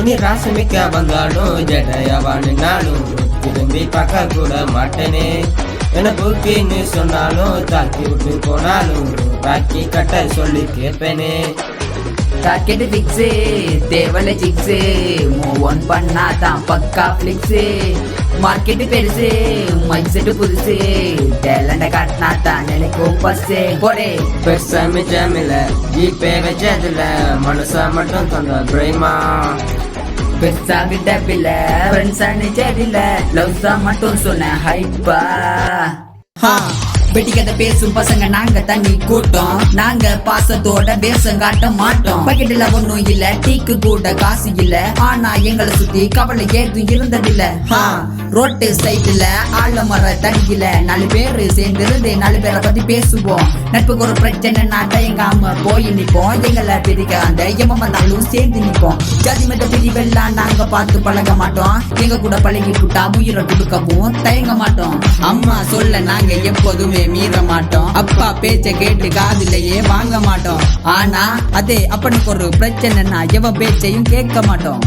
இனி ராசமிக்க வந்தாலும் ஜடையவான்னு நானும் திரும்பி பார்க்க கூட மாட்டேனே. என்ன புக்கின்னு சொன்னாலும் தாக்கி விட்டு போனாலும் பாக்கி கட்ட சொல்லி கேட்பேனே. டார்கெட் ஃபிக்ஸு தேவலை சிக்ஸு மூவ் ஒன் பண்ணாதான் பக்கா ஃபிளிக்ஸு. மார்க்கெட்டு பெருசு மைக் செட்டு புதுசு டேலண்ட காட்டினாதான் நினைக்கும் பஸ்ஸு போடே. பெருசாமி ஜாமில ஜிபே வச்சதுல மனசா மட்டும் தந்த பிரேமா. பெருசாக டப்பில ஃப்ரெண்ட்ஸா நிச்சயதில்ல லவ்ஸா மட்டும் சொன்ன ஹைப்பா. வெட்டி கதை பேசும் பசங்க நாங்க தண்ணி கூட்டம். நாங்க பாசத்தோட பேசம் காட்ட மாட்டோம். பக்கெட்ல ஒண்ணும் இல்ல டீக்கு கூட காசு இல்ல. ஆனா எங்களை சுத்தி கவலை ஏதும் இருந்ததில்ல. ரோட்டு சைடுல ஆலமர தடியில 4 பேரு சேர்ந்து இருந்து 4 பேரை பத்தி பேசுவோம். நட்புக்கு ஒரு பிரச்சனை நாட்ட எங்க அம்மா போய் நிப்போம். எங்களை பிரிக்க அந்த எம்ம வந்தாலும் சேர்ந்து நிப்போம். ஜாதி மத பிரிவெல்லாம் நாங்க பார்த்து பழக மாட்டோம். எங்க கூட பழகி புட்டா உயிரை கொடுக்கவும் தயங்க மாட்டோம். அம்மா சொல்ல நாங்க எப்போதுமே மீற மாட்டோம். அப்பா பேச்ச கேட்டு காதிலேயே வாங்க மாட்டோம். ஆனா அதே அப்பனுக்கு ஒரு பிரச்சனைனா எவ பேச்சையும் கேட்க மாட்டோம்.